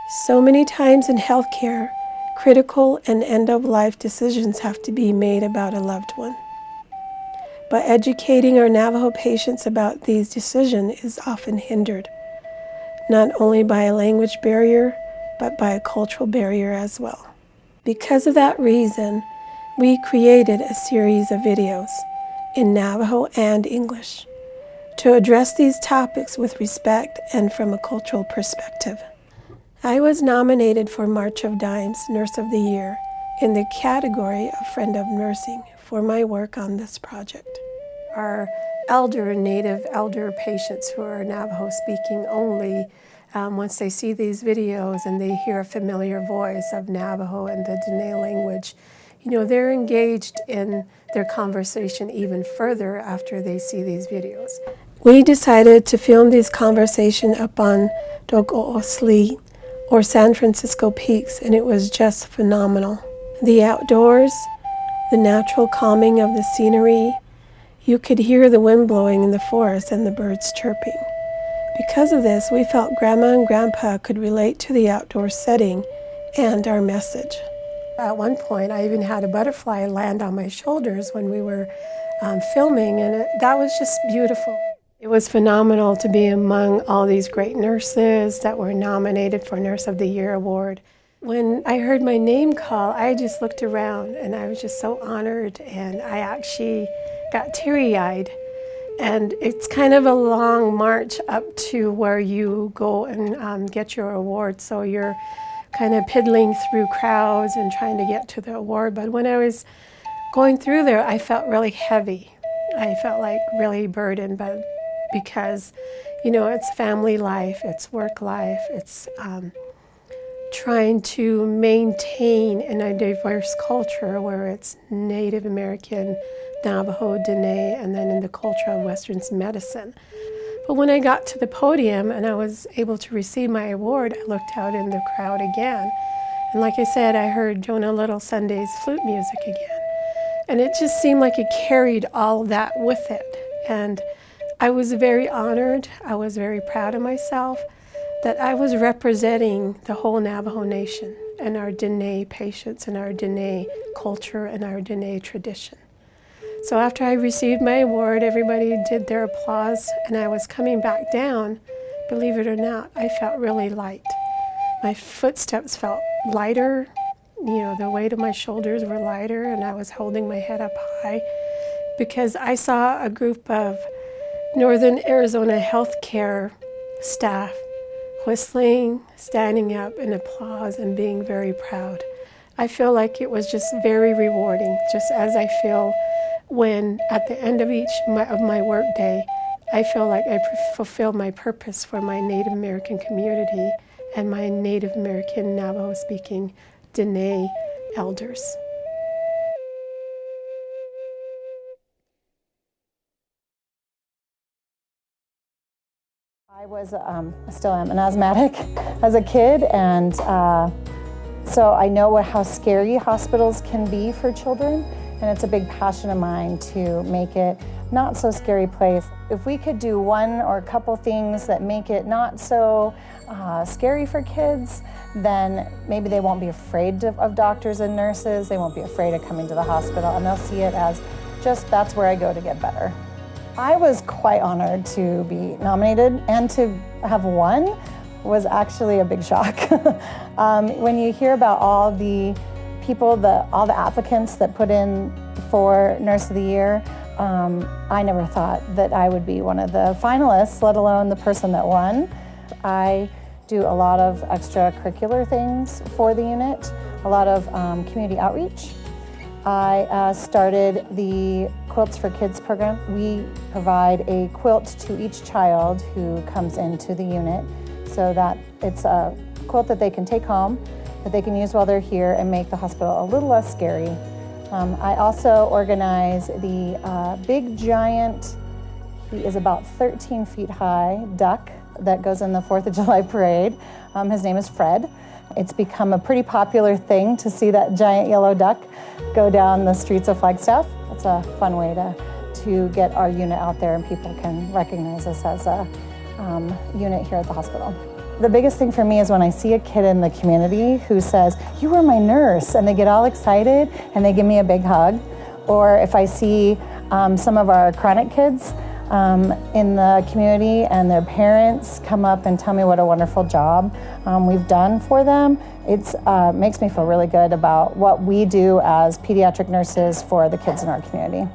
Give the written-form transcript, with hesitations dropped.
So many times in healthcare, critical and end-of-life decisions have to be made about a loved one. But educating our Navajo patients about these decisions is often hindered, not only by a language barrier, but by a cultural barrier as well. Because of that reason, we created a series of videos in Navajo and English to address these topics with respect and from a cultural perspective. I was nominated for March of Dimes Nurse of the Year in the category of Friend of Nursing for my work on this project. Our Native elder patients who are Navajo speaking only, once they see these videos and they hear a familiar voice of Navajo and the Dene language, they're engaged in their conversation even further after they see these videos. We decided to film these conversations up on Dogo'osli, or San Francisco Peaks, and it was just phenomenal. The outdoors, the natural calming of the scenery, you could hear the wind blowing in the forest and the birds chirping. Because of this, we felt Grandma and Grandpa could relate to the outdoor setting and our message. At one point, I even had a butterfly land on my shoulders when we were filming, and that was just beautiful. It was phenomenal to be among all these great nurses that were nominated for Nurse of the Year award. When I heard my name call, I just looked around and I was just so honored, and I actually got teary-eyed. And it's kind of a long march up to where you go and get your award. So you're kind of piddling through crowds and trying to get to the award. But when I was going through there, I felt really heavy. I felt like really burdened, but because, it's family life, it's work life, it's trying to maintain in a diverse culture where it's Native American, Navajo, Dene, and then in the culture of Western medicine. But when I got to the podium and I was able to receive my award, I looked out in the crowd again. And like I said, I heard Jonah Little Sunday's flute music again. And it just seemed like it carried all that with it. And I was very honored, I was very proud of myself that I was representing the whole Navajo Nation and our Dene patients and our Dene culture and our Dene tradition. So after I received my award, everybody did their applause, and I was coming back down. Believe it or not, I felt really light. My footsteps felt lighter, the weight of my shoulders were lighter, and I was holding my head up high because I saw a group of Northern Arizona healthcare staff whistling, standing up in applause, and being very proud. I feel like it was just very rewarding, just as I feel when at the end of of my work day, I feel like I fulfilled my purpose for my Native American community and my Native American Navajo-speaking Dene elders. I was, still am, an asthmatic as a kid, and so I know how scary hospitals can be for children, and it's a big passion of mine to make it not so scary place. If we could do one or a couple things that make it not so scary for kids, then maybe they won't be afraid of doctors and nurses, they won't be afraid of coming to the hospital, and they'll see it as just that's where I go to get better. I was quite honored to be nominated, and to have won was actually a big shock. When you hear about all the people, all the applicants that put in for Nurse of the Year, I never thought that I would be one of the finalists, let alone the person that won. I do a lot of extracurricular things for the unit, a lot of community outreach. I started the Quilts for Kids program. We provide a quilt to each child who comes into the unit so that it's a quilt that they can take home, that they can use while they're here and make the hospital a little less scary. I also organize the big giant, he is about 13 feet high, duck that goes in the 4th of July parade. His name is Fred. It's become a pretty popular thing to see that giant yellow duck go down the streets of Flagstaff. It's a fun way to get our unit out there, and people can recognize us as a unit here at the hospital. The biggest thing for me is when I see a kid in the community who says, "You were my nurse," and they get all excited and they give me a big hug. Or if I see some of our chronic kids in the community and their parents come up and tell me what a wonderful job we've done for them, it makes me feel really good about what we do as pediatric nurses for the kids in our community.